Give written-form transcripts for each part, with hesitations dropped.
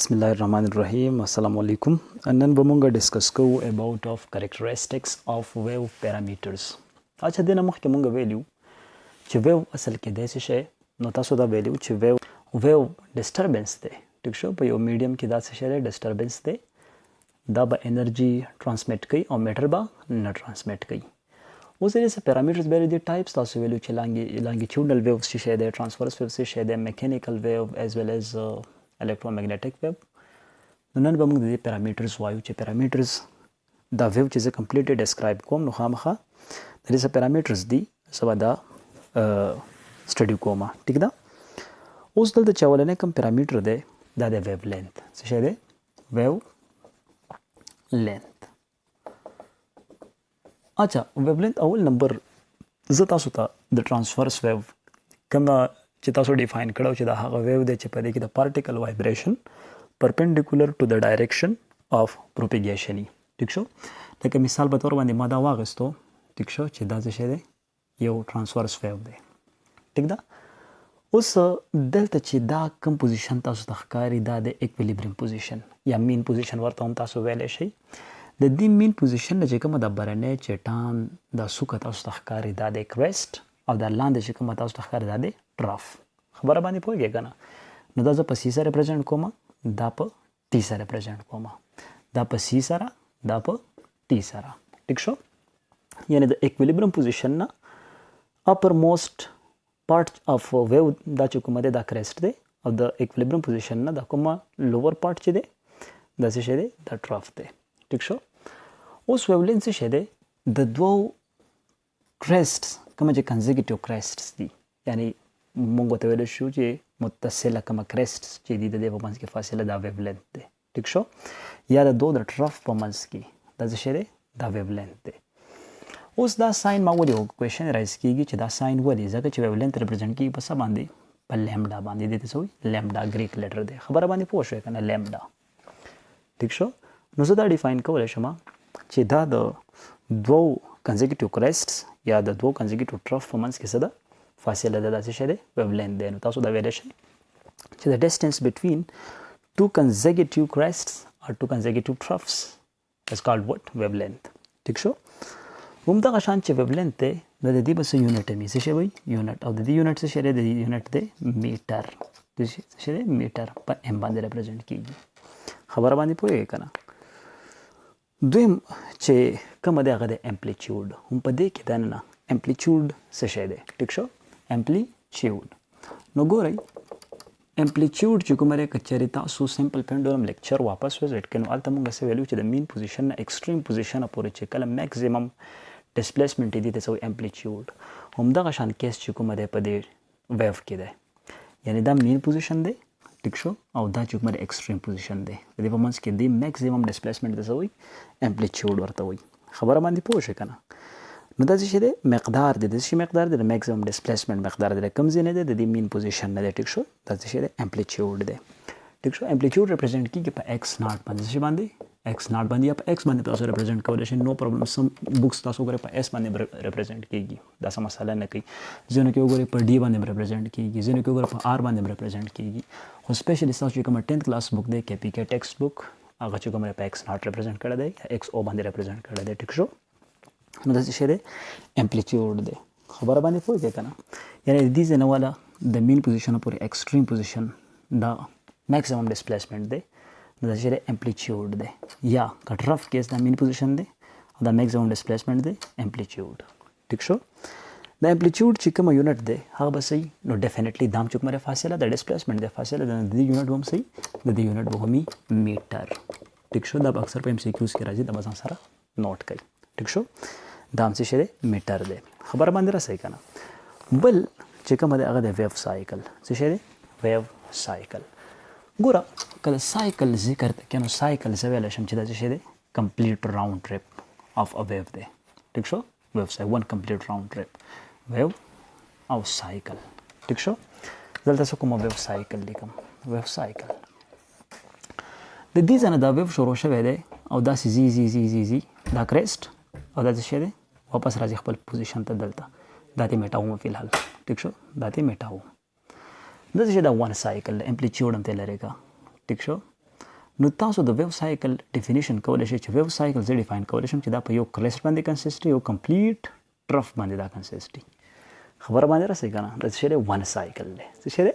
Bismillahirrahmanirrahim. Assalamu alaikum. And then we're discuss about of characteristics of wave parameters. اچھا دینه مخکې مونږ ویلو چې wave اصل کې داسې شی نو تاسو دا ویلو چې wave disturbance دی. ټیک شو په یو میډیم کې دا څه شی دی disturbance دی. دا به انرژي ترانسمیټ کوي او میټر به نه ترانسمیټ کوي. اوس دې parameters به دي types تاسو ویلو چې longitudinal waves شی دی transverse waves شی دی mechanical wave as well as electromagnetic wave. نن به موږ د parameters وایو چې parameters دا wave چې زه completely describe کوم نو خامخا د دې parameters دي سبا دا study کوم ټیک ده. اوس دلته چې اولنې کوم parameter دی دا د wave length څه شی دی wave length. اچھا wave length اول نمبر زه تاسو ته د transverse wave کوم چې تاسو ډیفاین کړو چې دا هغه ویو دی چې په دې کې د پارټیکل وایبریشن پرپنډیکولر ټو د ډایریکشن اف پروپیګیشن. ټیک شو لکه مثال په تور باندې ما دا واغستو ټیک شو چې دا څه شی دی یو ترانسفرس ویو دی ټیک ده. اوس دلته چې دا کوم پوزیشن تاسو ته ښکاري دا د ایکویلیبریم پوزیشن یا مین پوزیشن ورته هم تاسو ویلی شئ. د دې مین پوزیشن نه چې کومه د برنۍ چټان دا څوکه تاسو ته ښکاري دا د کریسټ او دا لاندې چې کومه تاسو ته ښکاري دا د ټراف. خبره باندې پوهیږئ که نه؟ نو دا زه په سی سره ریپرزینټ کوم دا په ټي سره ریپرزینټ کوم دا په سی سره دا په ټي سره. ټیک شو یعنی د ایکویلیبریم پوزیشن نه اپر موسٹ پارټ اف ویو دا چې کومه دی دا کریسټ دی او د ایکویلیبریم پوزیشن نه دا کومه لوور پارټ چې دی دا څه شی دی دا ټراف دی. ټیک شو اوس ویو لینث څه شی دی د دوو کریسټس کومه چې کنزیکیټیو کریسټس دي یعنی مونږ ته ویل شو چې متصله کومه کریسټ چې دي د دې په منځ کې فاصله دا ویو لینث دی. ټیک شو یا د دوه د ټرف په منځ کې دا څه شی دی دا ویو لینث دی. اوس دا ساين ما ولې کوېشن رایز کیږي چې دا ساين ولې ځکه چې ویو لینث ریپرزینټ کیږي په څه باندې په لیمډا باندې دې ته څه وایي لیمډا ګریک لیټر دی. خبره باندې پوه شوې که نه لیمډا. ټیک شو نو زه دا ډیفاین کولی شم چې دا د دوو کنزیکیټیو کریسټس یا د دوو کنزیکیټیو ټرف په منځ کې څه ده فاصله ده دا څه شی دی ویو لینث دی. نو تاسو دا ویلی شئ چې د ډسټنس بټوین two consecutive crests or two consecutive troughs is called what wave length. ٹھیک شو همدغه شان چې ویو لینث دی نو د دې به څه یونټ وي څه شی وایي یونټ او د دې یونټ څه شی دی د یونټ دی میټر. څه شی دی میټر په ام باندې ریپرزینټ کیږي. خبره باندې پوهیږئ که نه؟ دویم چې کومه دی هغه د امپلیچیوډ هم په دې کې دننه امپلیچیوډ څه شی دی. ټیک شو امپلیچیوډ نو ګورئ امپلیچیوډ چې کومه دی که چېرې تاسو سمپل پینډولم لیکچر واپس وزټ کړئ نو هلته مونږ څه ویلو چې د مین پوزیشن نه ایکسټریم پوزیشنه پورې چې کله میکزیمم ډسپلیسمنټ دی ته څه وایي امپلیچیوډ. همدغه شان کیس چې کومه دی په دې ویو کې دی یعنی دا مین پوزیشن دی ټیک شو او دا چې کومه ایکسټریم پوزیشن دی د دې په منځ کې دی میکزیمم ډسپلیسمنټ ته څه وایي امپلیچیوډ ورته وایي. خبره باندې پوه شئ که نه؟ نو دا څه دی مقدار دی د څه مقدار دی د میکزیمم ډسپلیسمنټ مقدار دی د کوم ځای نه دی د دې مین پوزیشن نه دی. ټیک شو دا څه دی امپلیچیوډ دی. ټیک شو امپلیچیوډ ریپرزینټ کیږي په ایکس ناټ باندې څه باندې ایکس ناټ باندې یا په ایکس باندې تاسو ریپرزینټ کولی شئ نو پرابلم. سم بکس تاسو وګورئ په ایس باندې ریپرزینټ کیږي دا څه مسله نه کوي. ځینو کې وګورئ په ډي باندې ریپرزینټ کیږي ځینو کې وګورئ په آر باندې ریپرزینټ کیږي. خو سپیشلی تاسو چې کومه 10th کلاس بک دی کې پی کې ټیکسټ بک هغه چې کومه په ایکس ناټ ریپرزینټ کړی دی یا ایکس او باندې ریپرزینټ کړی دی. ټیک شو نو دا څه دی امپلیچیوډ دی. خبره باندې پوهیږئ که نه؟ یعنی د دې ځای نه والا د مین پوزیشن پورې ایکسټریم پوزیشن دا میکسیمم ډسپلیسمنټ دی نو دا څه دی امپلیچیوډ دی. یا که ټرف کیس دا مین پوزیشن دی او دا میکسیمم ډسپلیسمنټ دی امپلیچیوډ. ټیک شو د امپلیچیوډ چې کومه یونټ دی هغه به صحیح نو ډیفینیټلی دا هم چې کومه فاصله د ډسپلیسمنټ دی فاصله د دې یونټ به هم صحیح د دې یونټ به هم میټر. ټیک شو دا به اکثر په MCQs کې راځي دا به ځان سره نوٹ کړئ. ټیک شو دا هم څه شی دی میټر دی. خبره باندې رسئ که نه؟ بل چې کومه دی هغه د ویو سایکل څه شی دی ویو سایکل. ګوره کله سایکل ذکر ته کینو سایکل زه ویلی شم چې دا څه شی دی کمپلیټ راوند ټریپ اف ا ویو دی. ټیک شو ویو سایکل ون کمپلیټ راوند ټریپ ویو او سایکل. ټیک شو دلته څه کومه ویو سایکل لیکم ویو سایکل د دې ځای نه دا ویو شروع شوی دی او داسې ځي ځي ځي ځي ځي دا کریسټ او دا څه شی دی واپس راځي خپل پوزیشن ته دلته دا دې میټاوم فی الحال. ټیک شو دا دې میټاوم دا څه شی دا ون سایکل امپلیچیوډ هم ته لري کا. ټیک شو نو تاسو د ویو سایکل ډیفینیشن کولی شئ چې ویو سایکل زه ډیفاین کولی شم چې دا په یو کریسټ باندې کنسسټ یو کمپلیټ ټرف باندې دا کنسسټ خبره باندې راسئ که نه دا څه شی دی ون سایکل دی څه شی دی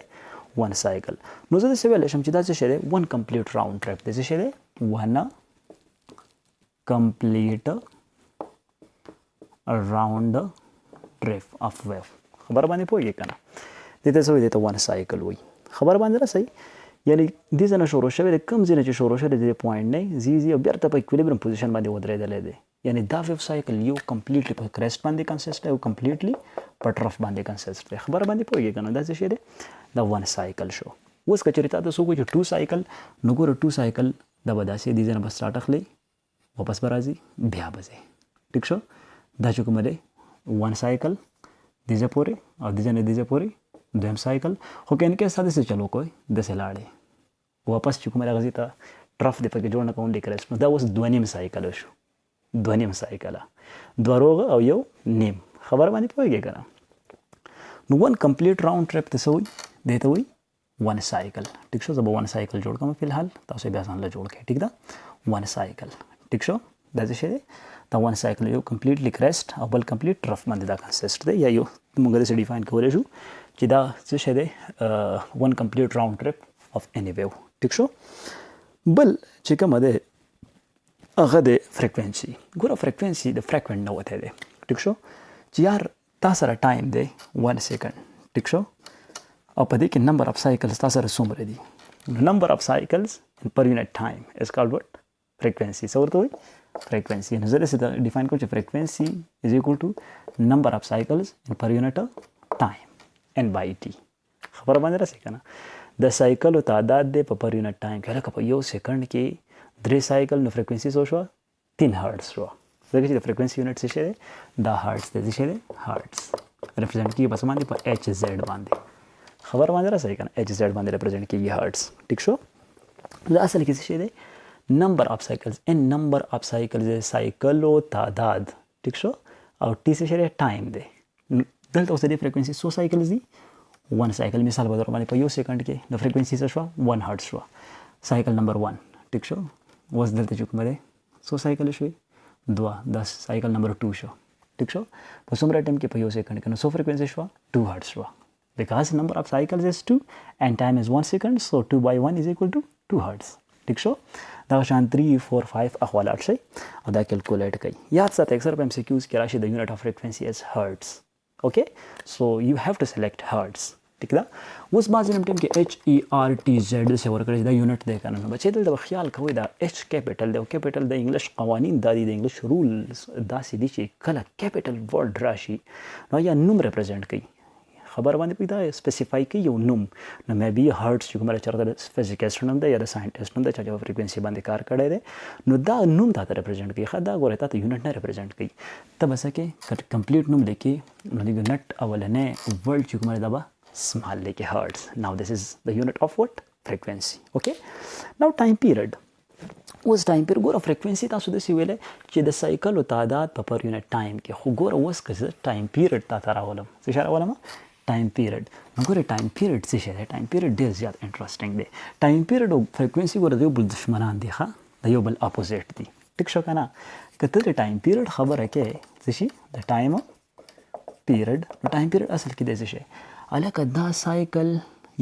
ون سایکل نو زه داسې ویلی شم چې دا څه شی دی ون کمپلیټ راوند ټرپ دی څه شی دی ون کمپلیټ راوند ټرپ اف ویو خبره باندې پوهېږئ که نه دې ته څه وایي دې ته ون سایکل وایي خبره باندې راسئ یعنی دې ځای نه شروع شوی دی کوم ځای نه چې شروع شوی دی دې پوینټ نه ځي او بیرته په اکویلیبرم پوزیشن باندې ودرېدلی دی یعنی دا ویو سایکل یو کمپلیټلی په کریسټ باندې کنسسټ دی او کمپلیټلی په ټرف باندې کنسسټ دی خبره باندې پوهېږئ که نه دا څه شی دی دا ون سایکل شو اوس که چېرې تا ته څوک وایي چې ټو سایکل نو ګوره ټو سایکل دا به داسې دې ځای نه به سټارټ اخلي واپس به راځي بیا به ځي ټیک شو دا چې کومه دی ون سایکل دې ځای پورې او دې ځای نه دې ځای پورې دویم سایکل خو که انکیس تا داسې چلو کوئ داسې لاړې واپس چې کومه دغه ځای ته ټرف دې پکې جوړ نه کوم ډیکریسټ نو دا اوس دوه نیم سایکله شو دوه نیم سایکله دوه روغه او یو نیم خبره باندې پوهېږئ که نه نو ون کمپلیټ راوند ټرپ ته څه وایي دې ته وایي ون سایکل ټیک شو زه به ون سایکل جوړ کړم فلحال تاسو بیا ځان له جوړ کړئ ټیک ده ون سایکل ټیک شو دا څه شی دی دا ون سایکل یو کمپلیټلی کریسټ او بل کمپلیټ ټرف باندې دا کنسسټ دی یا یو موږ داسې ډیفاین کولی شو چې دا څه شی دی ون کمپلیټ راوند ټرپ اف اني ویو ټیک شو بل چې کومه دی هغه د فریکوینسي ګوره فریکوینسي د فریکوینټ نه وتی دی ټیک شو چې یار تا سره ټایم دی 1 سیکنډ ټیک شو او په دې کې نمبر اف سایکلز تا سره څومره دي نمبر اف سایکلز پر یونټ ټایم از کالډ وټ فریکوینسي څه ورته وایي فریکوینسي نو زه داسې ډیفاین کوم چې فریکوینسي از ایکول ټو نمبر اف سایکلز پر یونټ ټایم ان بای ټي خبره باندې راسي که نه د سایکلو تعداد دی په پر یونټ ټایم کې لکه په یو سیکنډ کې 3 سایکل نو فریکوینسي څو شوه 3 هرټز شوه ځکه چې د فریکوینسي یونټ څه شی دی دا هرټز دی څه شی دی هرټز ریپرزینټ کېږي په څه باندې په ایچ زیډ باندې خبر باندې راسئ که نه ایچ زیډ باندې ریپرزینټ کېږي هرټز ټیک شو دا اصل کې څه شی دی نمبر اف سایکلز ان نمبر اف سایکلز سایکلو تعداد ټیک شو او ټي څه شی دی ټایم دی دلته اوس د دې فریکوینسي څو سایکلز دي 1 سایکل مثال به در باندې په یو سیکنډ کې د فریکوینسي څه شوه 1 هرټز شوه سایکل نمبر 1 ټیک شو اوس دلته چې کومه دی څو سایکل شوي 2 دا سایکل نمبر 2 شو ټیک شو په څومره ټایم کې په یو سیکنډ کې نو څو فریکوینسي شوه 2 هرټز شوه because number of cycles is 2 and time is 1 second so 2 by 1 is equal to 2 hertz ٹھیک شو دا شان 3 4 5 اخوالات شي او دا کیلکولیټ کوي یاد ساتئ اکثر په MCQs کې راشي د یونټ اف فریکوینسي از hertz okay so you have to select hertz ٹھیک ده اوس بعضې ټایم کې HERTZ څه ورکړی دا یونټ دی که نه نو بچې دلته به خیال کوئ دا H کیپټل دی او کیپټل د انګلیش قوانین دا دي د انګلیش رولز داسې دي چې کله کیپټل ورډ راشي نو یا نوم ریپرزینټ کوي خبر باندې پوي دا سپیسیفای کوي یو نوم نو مې بي هرټز چې کومه چرته د فزیکست نوم دی یا د ساينټیست نوم دی چې په فریکوینسي باندې کار کړی دی نو دا نوم تا ته ریپرزینټ کوي خا دا ګوره تا ته یونټ نه ریپرزینټ کوي ته بس کې کمپلیټ نوم لیکي نو د یونټ اولنې ورډ چې کومه دا به small like hertz now this is the unit of what frequency okay now time period اوس ټایم پیر ګوره فریکوینسي تاسو داسې ویلی چې د سایکلو تعداد په پر یونټ ټایم کې خو ګوره اوس که زه ټایم پیریډ تا ته راولم څه شی راولم ټایم پیریډ نو ګوره ټایم پیریډ څه شی دی ټایم پیریډ ډېر زیات انټرسټینګ دی ټایم پیریډ او فریکوینسي ګوره د یو بل دشمنان دي ښه د یو بل اپوزیټ دي ټیک شو که نه که ته د ټایم پیریډ خبره کې څه شي د ټایم پیریډ نو ټایم پیریډ اصل کې دی څه شی هلکه دا سایکل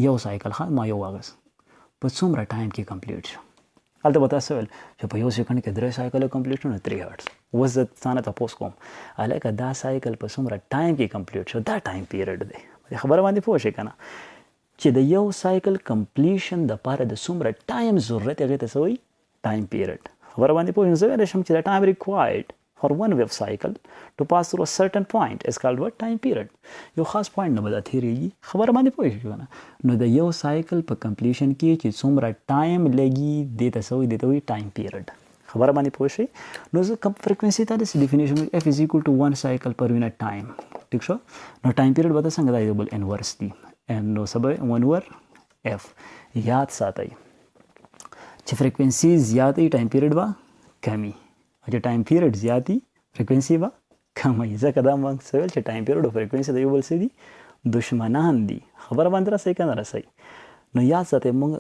یو سایکل ښه ما یو واغست په څومره ټایم کې کمپلیټ شو هلته به تاسو ویل چې په یو سیکنډ کې 3 سایکله کمپلیټ شو نو 3 هرټز اوس زه ځانه تپوس کوم هلکه دا سایکل په څومره ټایم کې کمپلیټ شو دا ټایم پیریډ دی خبره باندې پوه شئ که نه چې د یو سایکل کمپلیشن دپاره د څومره ټایم ضرورت هغې ته څه وایي ټایم پیریډ خبره باندې پوه شم زه ویلی شم چې د ټایم ریکوایرډ for one wave cycle to pass through a certain point is called what time period یو خاص پوینټ نه به دا تېرېږي خبره باندې پوه شئ که نه نو د یو سایکل په کمپلیشن کې چې څومره ټایم لګي دې ته څه وایي دې ته وایي ټایم پیریډ خبره باندې پوه شئ نو زه فریکوینسي ته داسې ډیفینیشن F is equal to 1 cycle per unit time ټیک شو نو ټایم پیریډ به ته څنګه دا یو بل انورس دي نو څه به 1 over F یاد ساتئ چې فریکوینسي زیاتې ټایم پیریډ به کمی او چې ټایم پیریډ زیاتي فریکوینسي به کموي ځکه دا موږ څه ویل چې ټایم پیریډ او فریکوینسي د یو بل څه دي دشمنان دي خبره باندې رسئ که نه رسئ نو یاد ساتئ موږ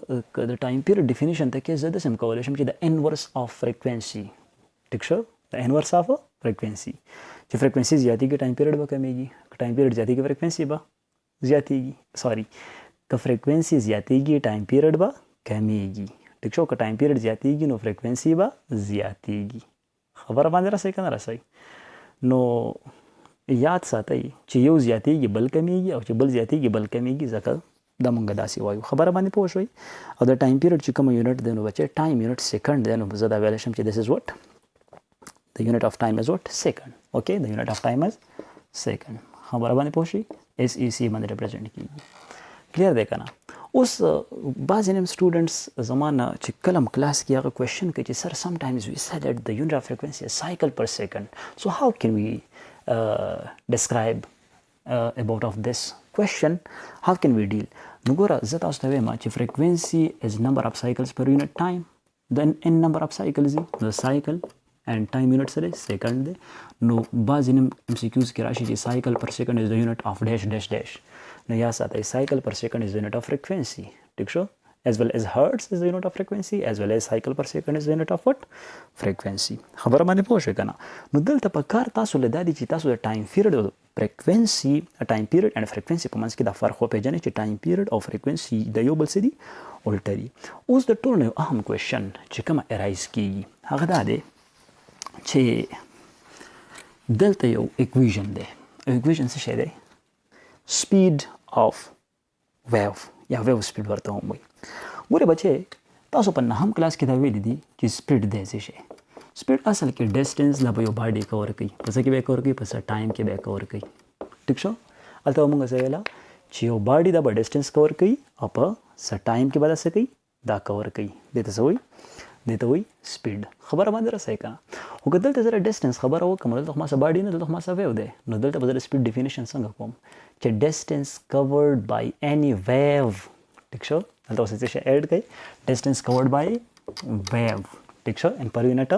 د ټایم پیریډ ډیفینیشن ته کې زه داسې هم کولی شم چې د انورس اف فریکوینسي ټیک شو د انورس اف فریکوینسي چې فریکوینسي زیاتېږي ټایم پیریډ به کمیږي که ټایم پیریډ زیاتېږي فریکوینسي به زیاتېږي سوري که فریکوینسي زیاتېږي ټایم پیریډ به کمیږي ټیک شو که ټایم پیریډ زیاتېږي نو فریکوینسي به زیاتېږي خبره باندې رسئ که نه رسئ نو یاد ساتئ چې یو زیاتېږي بل کمیږي او چې بل زیاتېږي بل کمیږي ځکه دا مونږ داسې وایو خبره باندې پوه شوئ او د ټایم پیریډ چې کوم یونټ دی نو بچې ټایم یونټ سیکنډ دی نو زه دا ویلی شم چې دس از وټ د یونټ اف ټایم از وټ سیکنډ اوکې د یونټ اف ټایم از سیکنډ خبره باندې پوه شئ ایس ای سی باندې ریپرزینټ کیږي کلیر دی که نه اوس بعضې نیم سټوډنټس زما نه چې کله هم کلاس کې هغه کوېشن کوي چې سر سم ټایمز وي سیډ ایټ د یونټ اف فریکوینسي سایکل پر سیکنډ سو هاو کین وی describe about of this question how can we deal نو ګوره زه تاسو ته وایم چې frequency is number of cycles per unit time then n number of cycles the cycle and time unit سره second دی نو بعضې نیم MCQs کې راشي چې cycle per second is the unit of dash dash dash نو یا ساتئ cycle per second is the unit of frequency ټیک شو as well as hertz is the unit of frequency as well as cycle per second is the unit of what frequency خبره باندې پوه شئ که نه نو دلته په کار تاسو له دا دی چې تاسو د ټایم پیریډ فریکوینسي ټایم پیریډ اینډ فریکوینسي په منځ کې دا فرق وپېژنئ چې ټایم پیریډ او فریکوینسي د یو بل څه دي الټه دي اوس د ټولو یو اهم کوېشن چې کومه ارایز کیږي هغه دا دی چې دلته یو اکویژن دی اکویژن څه شی دی سپیډ اف ویو یا ویو سپیډ ورته هم وایي ګورې بچې تاسو په نهم کلاس کې دا ویلي دي چې سپیډ دی څه شی سپیډ اصل کې ډسټنس دا به یو باډي کور کوي په څه کې به کور کوي په څه ټایم کې به کور کوي ټیک شو هلته به موږ څه ویله چې یو باډي دا به ډسټنس کور کوي او په څه ټایم کې به دا څه کوي دا کور کوي دې ته څه وایي دې ته وایي سپیډ خبره باندې رسئ که خو که دلته زه ډسټنس خبره وکړم دلته خو ما څه باډي نه دلته خو ما څه ویو دی نو دلته به زه د سپیډ ډیفینیشن څنګه کوم چې ډسټنس کورډ بای any wave ټیک شو دلته اوس څه شی ایډ کوي ډسټنس کورډ بای ویو ټیک شو ان پر یونټ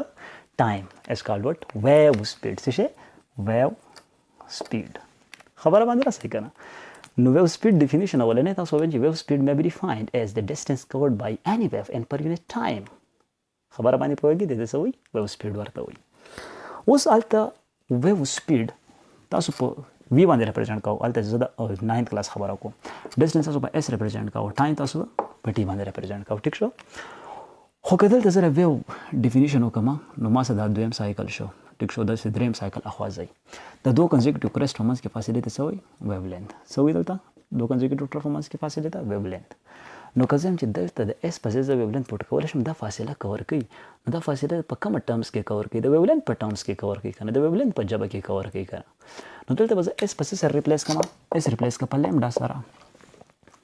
ټایم از کالډ وټ ویو سپیډ څه شی ویو سپیډ خبره باندې رسئ که نه نو ویو سپیډ ډیفینیشن اولنی تاسو وویل چې ویو سپیډ may be defined as the distance covered by any wave in per unit time خبره باندې پوهېږي د دې څه وایي ویو سپیډ ورته وایي اوس هلته ویو سپیډ تاسو په وی باندې ریپرزینټ کوو هلته زه د 9th کلاس خبره کوم ډسټنس تاسو په ایس ریپرزینټ کوو ټایم تاسو په ټي باندې ریپرزینټ کوو ټیک شو خو که دلته زه ویو ډیفینیشن وکړم نو ما څه دا دویم سایکل شو ټیک شو داسې دریم سایکل اخوا ځئ د دو کنزیکټیو کرسټ په منځ کې فاصلې ته څه وایي ویو لینث څه وایي دلته دو کنزیکټیو ټر په منځ کې فاصلې ته ویو لینث نو که زه هم چې دلته د ایس په ځای زه ویو لینث پوټ کولی شم دا فاصله کور کوي نو دا فاصله په کومه ټرمز کې کور کوي د ویو لینث په ټرمز کې کور کوي که نه د ویو لینث په ژبه کې کور کوي که نه نو دلته به زه ایس په څه سره ریپلیس کړم ایس ریپلیس کړه په لیمډا سره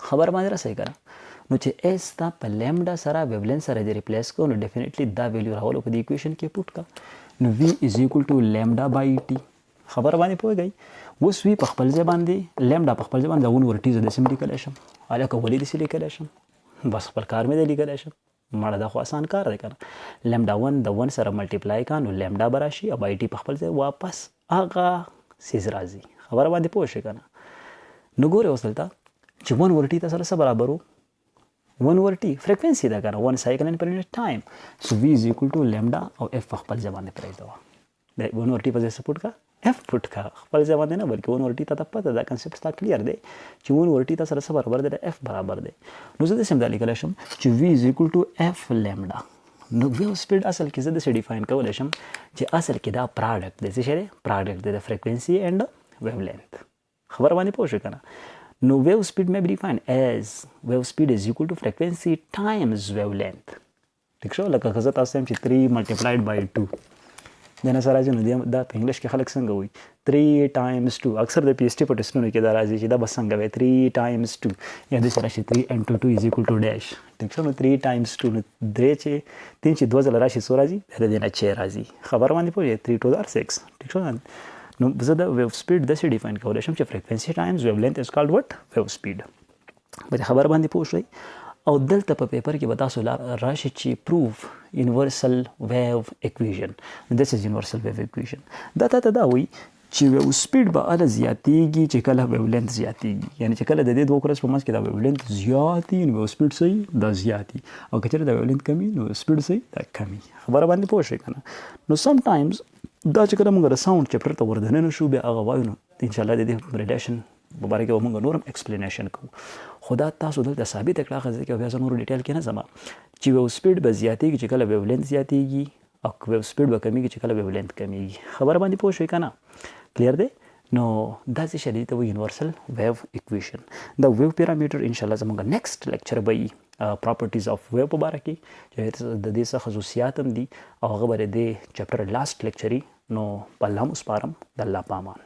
خبر باندې رسئ که نه نو چې ایس تا په لیمډا سره ویو لینث سره دې ریپلیس کړو نو ډیفینیټلی دا ویلیو راولو په دې ایکویشن کې پوټ کړه نو وی از ایکول ټو لیمډا بای ټي خبر باندې پوهېږئ اوس وی په خپل ځای باندې لیمډا په خپل ځای باندې دا ون ورټي زه داسې هم لیکلی شم هلکه ولې داسې لیکلی شم بس خپل کار مې دی لیکلی شم مړه دا خو اسان کار دی که نه لیمډا ون د ون سره ملټیپلای کا نو لیمډا به راشي او بای ټي په خپل ځای واپس هغه سیز راځي خبره باندې پوه شئ که نه نو ګورئ اوس دلته چې ون ورټي ته سره څه برابر و ون ورټي فریکوینسي ده که نه ون سایکل ان پر یونټ ټایم سو وی از ایکول ټو لیمډا او اف په خپل ځای باندې پرېږدوه د ون ورټي په ځای څه پوټ کړه اف پوټ کړه خپل ځای باندې نه بلکې ون ورټي ته پته دا کنسپټ ستا کلیر دی چې ون ورټي ته سره څه برابر دی د اف برابر دی نو زه داسې هم دا لیکلی شم چې وی از ایکول ټو اف لیمډا نو ویو سپیډ اصل کې زه داسې ډیفاین کولی شم چې اصل کې دا پراډکټ دی څه شی دی پراډکټ دی د فریکوینسي اینډ ویو لینث خبر باندې پوه شئ که نه نو ویو سپیډ may be defined as wave speed is equal to frequency times wavelength ټیک شو لکه که زه تاسو یم چې 3 multiplied by 2 د نه سره راځي نو دا په انګلیش کې خلک څنګه وایي 3 times 2 اکثر د پی ایچ ډي په ټسټونو کې دا راځي چې دا به څنګه وایي 3 times 2 یا داسې راشي 3 into 2 is equal to dash ټیک شو نو 3 times 2 نو 3 چې 2 ځله راشي څو راځي د دې نه 6 راځي خبر باندې پوهېږئ 3 2 are 6 ټیک شو نو زه د ویو سپیډ داسې ډیفاین کولی شم چې فریکوینسي ټایمز ویو لینث از کالډ وټ ویو سپیډ په دې خبر باندې پوه شئ او دلته په پیپر کې به تاسو راشي چې پروف یونیورسل ویو اکویژن دس از یونیورسل ویو اکویژن دا تا ته دا وایي چې ویو سپیډ به هله زیاتیږي چې کله ویو لینت زیاتیږي، یعنی چې کله د دې دوه کرس په منځ کې دا ویو لینت زیاتي نو ویو سپیډ صحیح دا زیاتي، او که چېرې دا ویو لینت کمی نو سپیډ صحیح دا کمی. خبره باندې پوه شئ که نه. نو سم ټایمز دا چې کله موږ د ساوند چپټر ته وردننه شو بیا هغه وایو نو انشاءالله د دې ریلیشن په باره کې به موږ نور هم ایکسپلینیشن کوو. خو دا تاسو دلته ثابته کړه هغه ځای کې بیا زه نورو ډیټیل کې نه ځم چې ویو سپیډ به زیاتیږي چې کله ویو لینت زیاتیږي او ویو سپیډ به کمیږي چې کله ویو لینت کمیږي. خبره باندې پوه شئ که نه؟ کلیر دی؟ نو دا څه شی دی ته وایي یونیورسل ویو اکویشن. دا ویو پیرامیټر انشاءالله زموږ نیکسټ لیکچر به وي پراپرټیز اف ویو په باره کې چې د دې څه خصوصیات هم دي او هغه به د دې چپټر لاست لیکچر نو په الله مو سپارم. د الله په امان.